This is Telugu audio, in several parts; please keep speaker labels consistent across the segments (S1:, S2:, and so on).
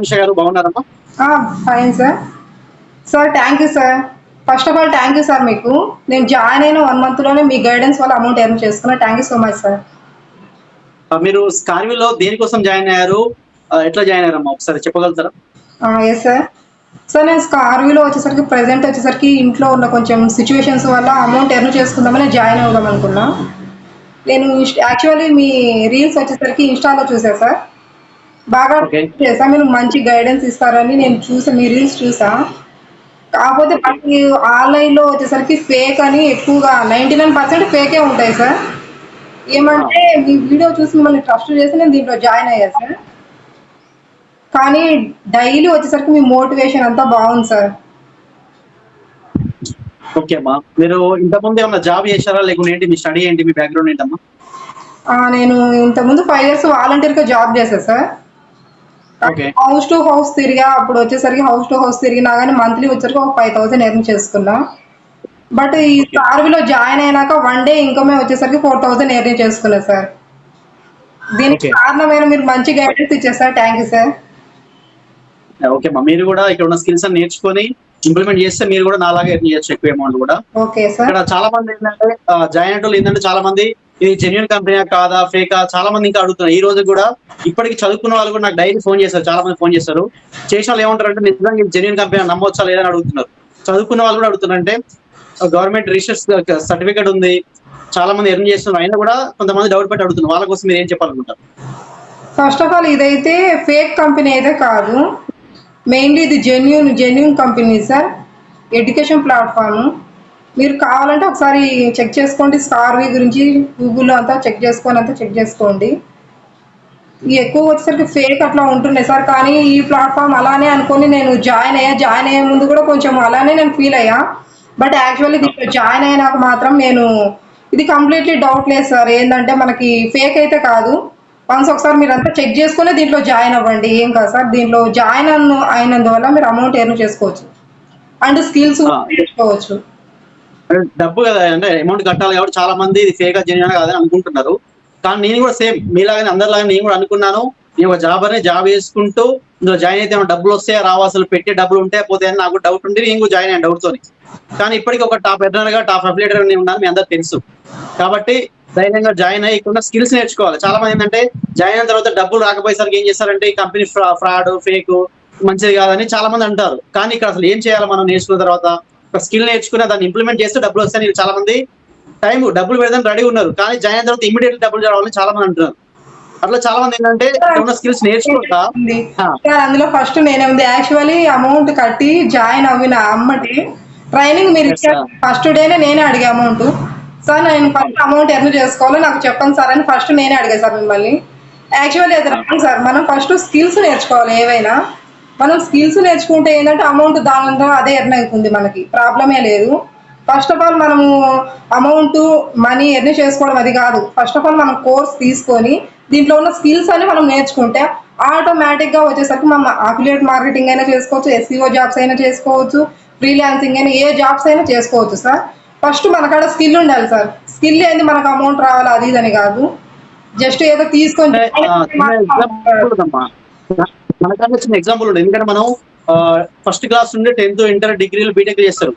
S1: నిష గారు బాగున్నారమ్మా?
S2: Fine sir. Sir thank you sir. First of all thank you sir మీకు. నేను జాయిన్ అయిన 1 మంత్లోనే మీ గైడెన్స్ వల్ల అమౌంట్ ఎర్న్ చేసుకున్నా. Thank you so much sir.
S1: మీరు స్కార్వీలో దేనికోసం జాయిన్ అయ్యారు, ఎట్లా జాయిన్ అయ్యారమ్మా ఒకసారి చెప్పగలుగుతారా?
S2: Yes sir. సార్ నేను స్కార్వీలో వచ్చేసరికి ప్రెజెంట్ వచ్చేసరికి ఇంట్లో ఉన్న కొంచెం సిచ్యువేషన్స్ వల్ల అమౌంట్ ఎర్న్ చేసుకుందామని జాయిన్ అవుదాం అనుకున్నా. నేను యాక్చువల్లీ మీ రీల్స్ వచ్చేసరికి ఇన్స్టాలో చూసా సార్. బాగా చేసా, మీరు మంచి గైడెన్స్ ఇస్తారని నేను చూసా, మీ రీల్స్ చూసా. కాకపోతే మనకి ఆన్లైన్లో వచ్చేసరికి ఫేక్ అని ఎక్కువగా 99% ఫేకే ఉంటాయి సార్. ఏమంటే మీ వీడియో చూసి మిమ్మల్ని ట్రస్ట్ చేసి నేను దీంట్లో జాయిన్ అయ్యా సార్. కానీ డైలీ వచ్చేసరికి మీ మోటివేషన్ అంతా బాగుంది సార్.
S1: ఓకే అమ్మా, మీరు ఇంతకుముందు ఏమన్నా జాబ్ చేశారా, లేకుంటే ఏంటి మీ స్టడీ ఏంటి, మీ బ్యాక్గ్రౌండ్ ఏంటమ్మా?
S2: నేను ఇంతకుముందు 5 years వాలంటీర్గా జాబ్ చేశాను సార్. హౌస్ టు హౌస్ తిరిగా. అప్పుడు వచ్చేసరికి హౌస్ టు హౌస్ తిరిగినా కానీ మంత్లీ వచ్చేసరికి ఒక 5,000 ఎర్న్ చేసుకున్నా. బట్ ఈ స్కార్వీలో జాయిన్ అయినాక 1 day ఇన్కమే వచ్చేసరికి 4,000 ఎర్న్ చేసుకున్నా సార్. దీనికి కారణమైన మీరు మంచి గైడెన్స్ ఇచ్చారు sir. Thank you sir.
S1: Okay అమ్మా, మీరు కూడా ఇక్కడ ఉన్న స్కిల్స్ అని నేర్చుకొని ఇంప్లిమెంట్ చేస్తే మీరు కూడా నాలాగా ఎర్న్ చేయొచ్చు ఎక్కువ అమౌంట్ కూడా.
S2: Okay sir.
S1: ఇక్కడ చాలా మంది ఏంటంటే జాయిన్ అయిన ఏంటంటే చాలా మంది ఇది జెన్యున్ కంపెనీ కాదా ఫేకా చాలా మంది ఇంకా అడుగుతున్నారు. ఈ రోజు కూడా ఇప్పటికి చదువుకున్న వాళ్ళు కూడా నాకు డైలీ ఫోన్ చేస్తారు, చాలా మంది ఫోన్ చేస్తారు. చేసిన వాళ్ళు ఏమంటారు అంటే నిజంగా ఇది జెన్యున్ కంపెనీ నమ్మొచ్చా లేదని అడుగుతున్నారు. చదువుకున్న వాళ్ళు కూడా అడుగుతున్నారు. అంటే గవర్నమెంట్ రిజిస్టర్ సర్టిఫికేట్ ఉంది, చాలా మంది ఎర్న్ చేస్తున్నారు, అయినా కూడా కొంతమంది డౌట్ పెట్టి అడుగుతున్నారు. వాళ్ళ కోసం మీరు ఏం చెప్పాలనుకుంటారు?
S2: ఫస్ట్ ఆఫ్ ఆల్ ఇదైతే ఫేక్ కంపెనీ అయితే కాదు, మెయిన్లీ ఇది genuine company sir. Education platform. మీరు కావాలంటే ఒకసారి చెక్ చేసుకోండి. స్కార్వీ గురించి గూగుల్లో అంతా చెక్ చేసుకోండి. ఎక్కువ వచ్చేసరికి ఫేక్ అట్లా ఉంటున్నాయి సార్. కానీ ఈ ప్లాట్ఫామ్ అలానే అనుకొని నేను జాయిన్ అయ్యే ముందు కూడా కొంచెం అలానే నేను ఫీల్ అయ్యా. బట్ యాక్చువల్లీ దీంట్లో జాయిన్ అయినాక మాత్రం నేను ఇది కంప్లీట్లీ డౌట్ లేదు సార్. ఏంటంటే మనకి ఫేక్ అయితే కాదు. వన్స్ ఒకసారి మీరు అంతా చెక్ చేసుకుని దీంట్లో జాయిన్ అవ్వండి. ఏం కాదు సార్. దీంట్లో జాయిన్ అయినందువల్ల మీరు అమౌంట్ ఎర్న్ చేసుకోవచ్చు అండ్ స్కిల్స్ నేర్చుకోవచ్చు.
S1: డబ్బు కదా అంటే అమౌంట్ కట్టాలి కాబట్టి చాలా మంది ఇది ఫేక్ జెన్యూన్ కాదని అనుకుంటున్నారు. కానీ నేను కూడా సేమ్ మీలాగానే అందరిలాగా నేను కూడా అనుకున్నాను. నేను ఒక జాబ్ చేసుకుంటూ ఇందులో జాయిన్ అయితే డబ్బులు వస్తాయా రావా, అసలు పెట్టే డబ్బులు ఉంటే పోతే అని నాకు డౌట్ ఉండి నేను జాయిన్ అయ్యాను డౌట్తో. కానీ ఇప్పటికీ ఒక టాప్ ఎర్నర్గా టాప్ అఫిలియేటర్ ఉన్నాను, మీ అందరికి తెలుసు. కాబట్టి ధైర్యంగా జాయిన్ అయ్యి ఇక్కడ స్కిల్స్ నేర్చుకోవాలి. చాలా మంది ఏంటంటే జాయిన్ అయిన తర్వాత డబ్బులు రాకపోయేసరికి ఏం చేస్తారంటే ఈ కంపెనీ ఫ్రాడ్ ఫేక్ మంచిది కాదని చాలా మంది అంటారు. కానీ ఇక్కడ అసలు ఏం చేయాలి మనం నేర్చుకున్న తర్వాత? ఒక స్కిల్ నేర్చుకుని దాన్ని ఇంప్లిమెంట్ చేస్తే డబ్బులు వస్తాయని చాలా మంది డబ్బులు పెడదాం రెడీ ఉన్నారు. కానీ జాయిన్ అయిన తర్వాత ఇమీడియట్ డబ్బులు రావాలని చాలా మంది అంటున్నారు. అట్లా చాలా మంది ఏంటంటే ఉన్న స్కిల్స్ నేర్చుకుంటా.
S2: అందులో ఫస్ట్ నేనేముంది యాక్చువల్లీ అమౌంట్ కట్టి జాయిన్ అవ్విన అమ్మటి ట్రైనింగ్ మీరు ఫస్ట్ డేనే నేనే అడిగా అమౌంట్. సార్ నేను ఫస్ట్ అమౌంట్ ఎర్న్ చేసుకోవాలి నాకు చెప్పండి సార్ అని ఫస్ట్ నేనే అడిగా సార్ మిమ్మల్ని. యాక్చువల్లీ అది రాదు సార్. మనం ఫస్ట్ స్కిల్స్ నేర్చుకోవాలి. ఏవైనా మనం స్కిల్స్ నేర్చుకుంటే ఏంటంటే అమౌంట్ దానిలో అదే ఎర్న్ అవుతుంది, మనకి ప్రాబ్లమే లేదు. ఫస్ట్ ఆఫ్ ఆల్ మనము అమౌంట్ మనీ ఎర్న్ చేసుకోవడం అది కాదు. ఫస్ట్ ఆఫ్ ఆల్ మనం కోర్స్ తీసుకొని దీంట్లో ఉన్న స్కిల్స్ అని మనం నేర్చుకుంటే ఆటోమేటిక్గా వచ్చేసరికి మనం అఫిలియేట్ మార్కెటింగ్ అయినా చేసుకోవచ్చు, SEO జాబ్స్ అయినా చేసుకోవచ్చు, ఫ్రీలాన్సింగ్ అయినా ఏ జాబ్స్ అయినా చేసుకోవచ్చు సార్. ఫస్ట్ మనకాడ స్కిల్ ఉండాలి సార్. స్కిల్ ఏంది మనకు అమౌంట్ రావాలి అది ఇదని కాదు. జస్ట్ ఏదో తీసుకొని
S1: మనకన్నా చిన్న ఎగ్జాంపుల్ ఉంటుంది. ఎందుకంటే మనం ఫస్ట్ క్లాస్ నుండి 10th ఇంటర్ డిగ్రీలు బీటెక్ చేస్తారు.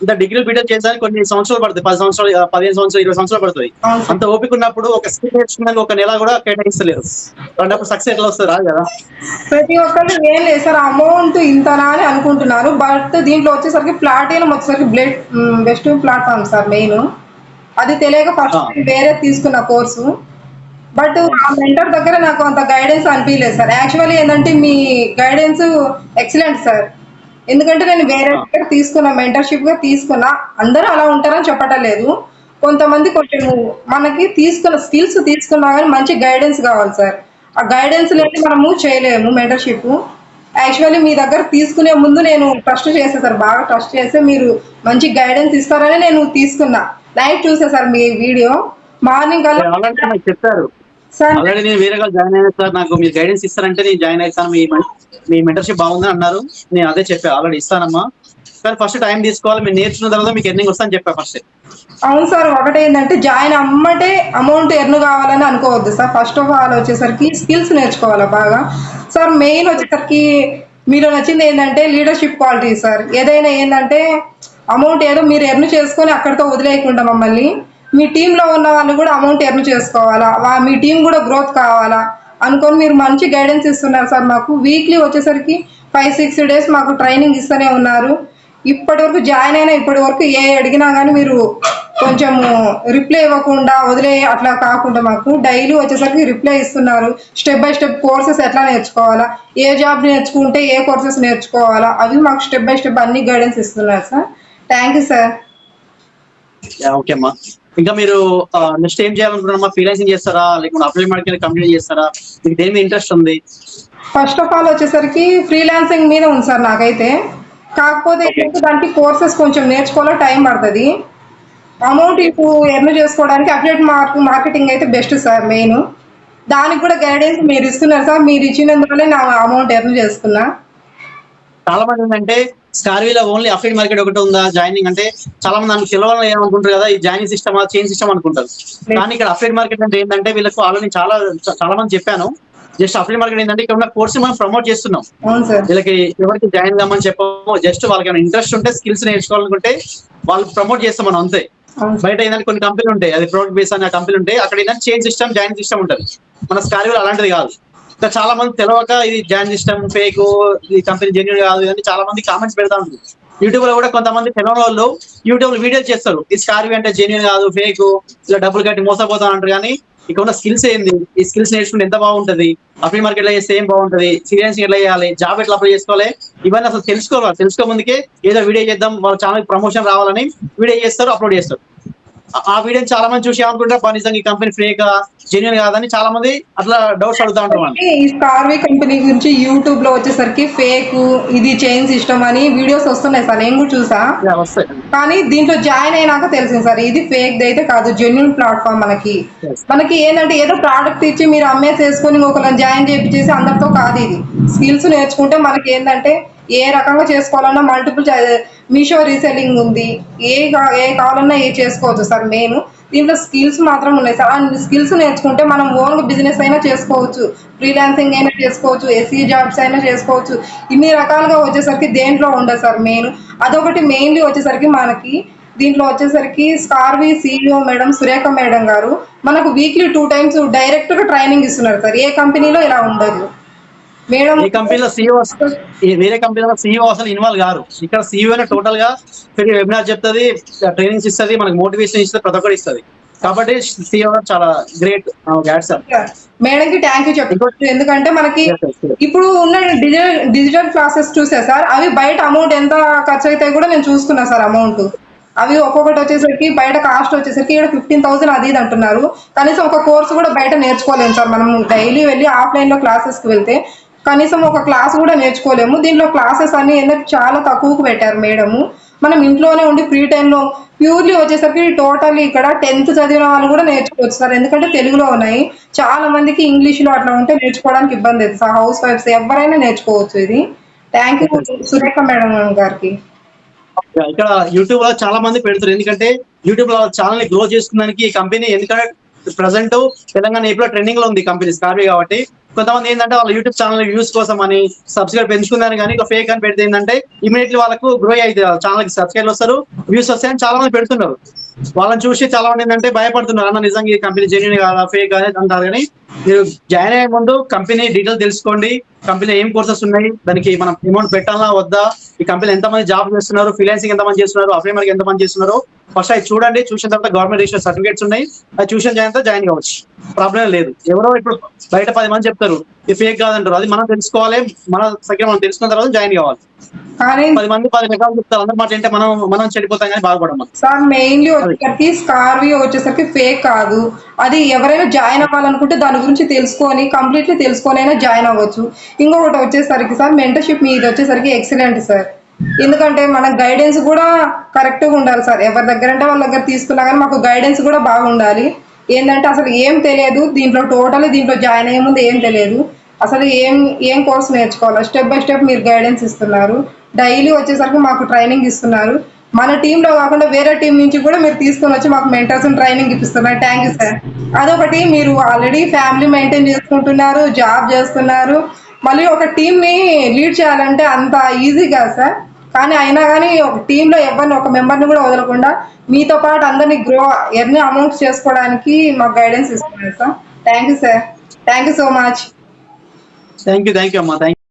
S1: ఇంత డిగ్రీలు బీటెక్ చేయడానికి కొన్ని సంవత్సరాలు పడుతుంది, 10 సంవత్సరాలు 15 సంవత్సరాలు 20 సంవత్సరాలు పడుతుంది. అంత ఓపిక ఉన్నప్పుడు ఒక స్కిల్ నేర్చుకున్నాక ఒక నెల కూడా కేటాయిస్తలేరు. అలాంటప్పుడు సక్సెస్ ఎట్లా వస్తుంది? రాదు కదా.
S2: ప్రతి ఒక్కరు ఏం లేదు సార్, అమౌంట్ ఇంతనా అని అనుకుంటున్నారు. బట్ దీంట్లో వచ్చేసరికి ప్లాటినం వచ్చేసరికి బెస్ట్ ప్లాట్ఫామ్ సార్. మెయిన్ అది తెలియక ఫస్ట్ వేరే తీసుకున్న కోర్సు. బట్ ఆ మెంటర్ దగ్గర నాకు అంత గైడెన్స్ అనిపించలేదు సార్. యాక్చువల్లీ ఏంటంటే మీ గైడెన్స్ ఎక్సలెంట్ సార్. ఎందుకంటే నేను వేరే దగ్గర తీసుకున్నా, మెంటర్షిప్గా తీసుకున్నా. అందరూ అలా ఉంటారని చెప్పటం లేదు. కొంతమంది కొంచెం మనకి స్కిల్స్ తీసుకున్నా కానీ మంచి గైడెన్స్ కావాలి సార్. ఆ గైడెన్స్ లేని మనము చేయలేము మెంటర్షిప్. యాక్చువల్లీ మీ దగ్గర తీసుకునే ముందు నేను ట్రస్ట్ చేసే సార్, బాగా ట్రస్ట్ చేస్తే మీరు మంచి గైడెన్స్ ఇస్తారని నేను తీసుకున్నా. నైట్ చూసా సార్ మీ వీడియో. మార్నింగ్ కల్లా
S1: చెప్పారు ఆల్రెడీ నేను వేరేగా జాయిన్ అయినా సార్, నాకు మీరు గైడెన్స్ ఇస్తారంటే నేను జాయిన్ అవుతాను, మీ మెంటర్షిప్ బాగుందని అన్నారు. నేను అదే చెప్పా, ఆల్రెడీ ఇస్తానమ్మా, కానీ ఫస్ట్ టైం తీసుకోవాలి, మీరు నేర్చుకున్న తర్వాత మీకు ఎర్నింగ్ వస్తా అని చెప్పా ఫస్ట్.
S2: అవును సార్. ఒకటేందంటే జాయిన్ అమ్మటే అమౌంట్ ఎర్న్ కావాలని అనుకోవద్దు సార్. ఫస్ట్ ఆఫ్ ఆల్ వచ్చేసరికి స్కిల్స్ నేర్చుకోవాలా బాగా. సార్ మెయిన్ వచ్చేసరికి మీలో నచ్చిందేందంటే లీడర్‌షిప్ క్వాలిటీ సార్. ఏదైనా ఏందంటే అమౌంట్ ఏదో మీరు ఎర్న్ చేసుకొని అక్కడితో వదిలేయకుండా మమ్మల్ని, మీ టీమ్‌లో ఉన్న వాళ్ళు కూడా అమౌంట్ ఎర్న్ చేసుకోవాలా. మీ టీమ్ కూడా గ్రోత్ కావాలా అనుకోని మీరు మంచి గైడెన్స్ ఇస్తున్నారు సార్ మాకు. వీక్లీ వచ్చేసరికి 5, 6 డేస్ మాకు ట్రైనింగ్ ఇస్తూనే ఉన్నారు. ఇప్పటివరకు జాయిన్ అయిన ఇప్పటి వరకు ఏ అడిగినా గానీ మీరు కొంచెము రిప్లై ఇవ్వకుండా అట్లా కాకుండా మాకు డైలీ వచ్చేసరికి రిప్లై ఇస్తున్నారు. స్టెప్ బై స్టెప్ కోర్సెస్ ఎట్లా నేర్చుకోవాలా, ఏ జాబ్ నేర్చుకుంటే ఏ కోర్సెస్ నేర్చుకోవాలా, అవి మాకు స్టెప్ బై స్టెప్ అన్ని గైడెన్స్ ఇస్తున్నారు sir. Thank you sir.
S1: Okay అమ్మా. ఇంకా మీరు నెక్స్ట్ ఏం చేయాలనుకుంటున్నారమ్మా? ఫ్రీలాన్సింగ్ చేస్తారా, లేకుంటే అప్లై మార్కెట్ కంప్లీట్ చేస్తారా? మీకు దేని మీద ఇంట్రెస్ట్ ఉంది?
S2: ఫస్ట్ ఆఫ్ ఆల్ వచ్చేసరికి ఫ్రీలాన్సింగ్ మీద ఉంది సార్ నాకైతే. కాకపోతే ఏంటంటే దానికి కోర్సెస్ కొంచెం నేర్చుకోవాలో టైం పడుతుంది. అమౌంట్ ఇప్పుడు ఎర్న్ చేసుకోవడానికి అఫిలియేట్ మార్కెటింగ్ అయితే బెస్ట్ సార్ మెయిన్. దానికి కూడా గైడెన్స్ మీరు ఇస్తున్నారు సార్. మీరు ఇచ్చినందువల్లే నా అమౌంట్ ఎర్న్ చేసుకున్నా.
S1: చాలా మంది ఏంటంటే స్కార్వీలో ఓన్లీ అఫిలియేట్ మార్కెట్ ఒకటి ఉందా జాయినింగ్ అంటే, చాలా మంది నాకు తెలవాలని ఏమనుకుంటారు కదా, ఈ జాయినింగ్ సిస్టమ్ చైన్ సిస్టమ్ అనుకుంటారు. కానీ ఇక్కడ అఫిలియేట్ మార్కెట్ అంటే ఏంటంటే వీళ్ళకు ఆల్రెడీ చాలా మంది చెప్పాను. జస్ట్ అఫిలియేట్ మార్కెట్ ఏంటంటే ఇక్కడ ఉన్న కోర్స్ మనం ప్రమోట్ చేస్తున్నాం.
S2: అవును సార్.
S1: వీళ్ళకి ఎవరికి జాయిన్ కామని చెప్పాము. జస్ట్ వాళ్ళకి ఏమైనా ఇంట్రెస్ట్ ఉంటే స్కిల్స్ నేర్చుకోవాలనుకుంటే వాళ్ళు ప్రమోట్ చేస్తాం మనం అంతే. బయట ఏంటంటే కొన్ని కంపెనీలు ఉంటాయి, అది ప్రోడక్ట్ బేస్ అనే కంపెనీ ఉంటాయి, అక్కడ ఏంటంటే చైన్ సిస్టమ్ జాయిన్ సిస్టమ్ ఉంటుంది. మన స్కార్వీలో అలాంటిది కాదు. ఇంకా చాలా మంది తెలియక ఇది జాయిన్ సిస్టమ్ ఫేక్, ఈ కంపెనీ జెన్యూన్ కాదు అని చాలా మంది కామెంట్స్ పెడతా ఉంటారు. యూట్యూబ్ లో కూడా కొంతమంది తెలియని వాళ్ళు యూట్యూబ్ లో వీడియోలు చేస్తారు, ఈ స్కార్వీ అంటే జెన్యూన్ కాదు, ఫేక్, ఇలా డబ్బులు కట్టి మోసపోతా అంటారు. కానీ ఇక్కడ ఉన్న స్కిల్స్ ఏంది, ఈ స్కిల్స్ నేర్చుకుంటే ఎంత బాగుంటది, అఫిలియేట్ మార్కెట్ లో చేస్తే ఏం బాగుంటది, ఫ్రీలాన్సింగ్ ఎట్లా చేయాలి, జాబ్ ఎట్లా అప్లై చేసుకోవాలి, ఇవన్నీ అసలు తెలుసుకోవాలి. తెలుసుకో ముందుకే ఏదో వీడియో చేద్దాం, వాళ్ళ ఛానల్ ప్రమోషన్ రావాలని వీడియో చేస్తారు, అప్లోడ్ చేస్తారు. ఆ వీడియోని చాలా మంది చూసి ఏమనుకుంటారు, నిజంగా ఈ కంపెనీ ఫేక్ జెన్యూన్ కాదని చాలా మంది అట్లా డౌట్స్ అడుగుతా ఉంటారు.
S2: ఈ స్కార్వీ కంపెనీ గురించి యూట్యూబ్ లో వచ్చేసరికి ఫేక్, ఇది చైన్ సిస్టమ్ అని వీడియోస్ వస్తున్నాయి సార్. నేను కూడా చూసా. కానీ దీంట్లో జాయిన్ అయినాక తెలిసింది సార్ ఇది ఫేక్ అయితే కాదు, జెన్యూన్ ప్లాట్ఫామ్. మనకి ఏంటంటే ఏదో ప్రోడక్ట్ ఇచ్చి మీరు అమ్మేసేసుకొని ఒకళ్ళని జాయిన్ చేయించేసి అందరితో కాదు. ఇది స్కిల్స్ నేర్చుకుంటే మనకి ఏంటంటే ఏ రకంగా చేసుకోవాలన్నా మల్టిపుల్ మీషో రీసెల్లింగ్ ఉంది, ఏ కావాలన్నా చేసుకోవచ్చు సార్. మెయిన్ దీంట్లో స్కిల్స్ మాత్రం ఉన్నాయి సార్. ఆ స్కిల్స్ నేర్చుకుంటే మనం ఓన్ బిజినెస్ అయినా చేసుకోవచ్చు, ఫ్రీలాన్సింగ్ అయినా చేసుకోవచ్చు, ఎస్ఈ జాబ్స్ అయినా చేసుకోవచ్చు. ఇన్ని రకాలుగా వచ్చేసరికి దేంట్లో ఉండదు సార్. మెయిన్ అదొకటి. మెయిన్లీ వచ్చేసరికి మనకి దీంట్లో వచ్చేసరికి స్కార్వీ CEO మేడం సురేఖ మేడం గారు మనకు వీక్లీ 2 times డైరెక్ట్ గా ట్రైనింగ్ ఇస్తున్నారు సార్. ఏ కంపెనీలో ఇలా ఉండదు మేడం.
S1: ఈ కంపెనీలో CEO, వేరే కంపెనీలో CEO అసలు ఇన్వాల్వ్ గారు. ఇక్కడ CEO టోటల్ గా వెబినార్ చెప్తుంది, ట్రైనింగ్స్ ఇస్తుంది, మనకి మోటివేషన్ ఇస్తుంది, ప్రతి ఒక్కటి ఇస్తుంది. కాబట్టి CEO చాలా గ్రేట్.
S2: మేడం కి థ్యాంక్ యూ చెప్పచ్చు. ఎందుకంటే మనకి ఇప్పుడు ఉన్న డిజిటల్ క్లాసెస్ చూసా సార్, అవి బయట అమౌంట్ ఎంత ఖర్చు అయితే కూడా నేను చూసుకున్నా సార్. అమౌంట్ అవి ఒక్కొక్కటి వచ్చేసరికి బయట కాస్ట్ వచ్చేసరికి ఇక్కడ 15,000 అది ఇది అంటున్నారు. కనీసం ఒక కోర్సు కూడా బయట నేర్చుకోలేము సార్. మనం డైలీ వెళ్ళి ఆఫ్లైన్ లో క్లాసెస్ కి వెళ్తే కనీసం ఒక క్లాస్ కూడా నేర్చుకోలేము. దీంట్లో క్లాసెస్ అన్ని ఎందుకు చాలా తక్కువకు పెట్టారు మేడము. మనం ఇంట్లోనే ఉండి ఫ్రీ టైంలో ప్యూర్లీ వచ్చేసరికి టోటల్లీ ఇక్కడ 10th చదివిన వాళ్ళు కూడా నేర్చుకోవచ్చు సార్. ఎందుకంటే తెలుగులో ఉన్నాయి. చాలా మందికి ఇంగ్లీష్లో అట్లా ఉంటే నేర్చుకోవడానికి ఇబ్బంది అవుతుంది సార్. హౌస్ వైఫ్స్ ఎవరైనా నేర్చుకోవచ్చు ఇది. థ్యాంక్ యూ సురేఖ మేడం గారికి.
S1: ఇక్కడ యూట్యూబ్ లో చాలా మంది పెడతారు, ఎందుకంటే యూట్యూబ్ లో ఛానల్ ని గ్రో చేసుకున్నానికి ఈ కంపెనీ, ఎందుకంటే ప్రజెంట్ తెలంగాణ ఏపీలో ట్రెండింగ్ లో ఉంది కంపెనీ స్కార్వీ. కాబట్టి కొంతమంది ఏంటంటే వాళ్ళ యూట్యూబ్ ఛానల్ వ్యూస్ కోసం అని సబ్స్క్రైబ్ పెంచుకున్నారు, కానీ ఇక ఫేక్ అని పెడితే ఏంటంటే ఇమీడియట్లీ వాళ్ళకు గ్రో అయితే ఛానల్ కి సబ్స్క్రైబ్ వస్తారు, వ్యూస్ వస్తాయని చాలా మంది పెడుతున్నారు. వాళ్ళని చూసి చాలా మంది ఏంటంటే భయపడుతున్నారు, అన్న నిజంగా ఈ కంపెనీ జెన్యూన్ కాదా ఫేక్ అనేది అంటారు. కానీ మీరు జాయిన్ అయ్యే ముందు కంపెనీ డీటెయిల్స్ తెలుసుకోండి, కంపెనీలో ఏం కోర్సెస్ ఉన్నాయి, దానికి మనం అమౌంట్ పెట్టాలా వద్దా, ఈ కంపెనీ ఎంతమంది జాబ్ చేస్తున్నారు, ఫ్రీలాన్సింగ్ ఎంతమంది చేస్తున్నారు, అఫిలియేట్ మార్కెట్ ఎంతమంది చేస్తున్నారు, ఫస్ట్ అది చూడండి. చూసిన తర్వాత గవర్నమెంట్ రిజిస్టర్ సర్టిఫికేట్స్ ఉన్నాయి, అది చూసిన జాయిన్ కావచ్చు, ప్రాబ్లం లేదు. ఎవరో ఇప్పుడు బయట 10 మంది చెప్తారు ఇది ఫేక్ కాదంటారు, అది మనం తెలుసుకోవాలి. మన దగ్గర మనం తెలుసుకున్న తర్వాత జాయిన్ కావాలి. 10 మంది 10 రకాలు చెప్తారు, అందరి మాట అంటే మనం చెడిపోతాం కానీ బాగుపడము
S2: సార్. మెయిన్లీ వచ్చేసరికి స్కార్వీ వచ్చేసరికి ఫేక్ కాదు. అది ఎవరైనా జాయిన్ అవ్వాలనుకుంటే దాని గురించి తెలుసుకొని కంప్లీట్లీ తెలుసుకొని అయినా జాయిన్ అవ్వచ్చు. ఇంకొకటి వచ్చేసరికి సార్ మెంటర్షిప్ మీది వచ్చేసరికి ఎక్సలెంట్ సార్. ఎందుకంటే మన గైడెన్స్ కూడా కరెక్ట్గా ఉండాలి సార్. ఎవరి దగ్గర అంటే వాళ్ళ దగ్గర తీసుకున్నా కానీ మాకు గైడెన్స్ కూడా బాగుండాలి. ఏంటంటే అసలు ఏం తెలియదు దీంట్లో, దీంట్లో జాయిన్ అయ్యే ముందు ఏం తెలియదు అసలు ఏం కోర్స్ నేర్చుకోవాలో స్టెప్ బై స్టెప్ మీరు గైడెన్స్ ఇస్తున్నారు. డైలీ వచ్చేసరికి మాకు ట్రైనింగ్ ఇస్తున్నారు. మన టీమ్ లో కాకుండా వేరే టీం నుంచి కూడా మీరు తీసుకొని వచ్చి మాకు మెంటర్స్ ట్రైనింగ్ ఇప్పిస్తున్నారు. Thank you sir. అదొకటి, మీరు ఆల్రెడీ ఫ్యామిలీ మెయింటైన్ చేసుకుంటున్నారు, జాబ్ చేస్తున్నారు, మళ్ళీ ఒక టీం ని లీడ్ చేయాలంటే అంత ఈజీ కాదు సార్. కానీ అయినా కానీ ఒక టీంలో ఎవరిని ఒక మెంబర్ని కూడా వదలకుండా మీతో పాటు అందరినీ ఎర్న్ అమౌంట్స్ చేసుకోవడానికి మాకు గైడెన్స్ ఇస్తున్నారు sir. Thank you sir. Thank you so much.
S1: Thank you అమ్మా. థ్యాంక్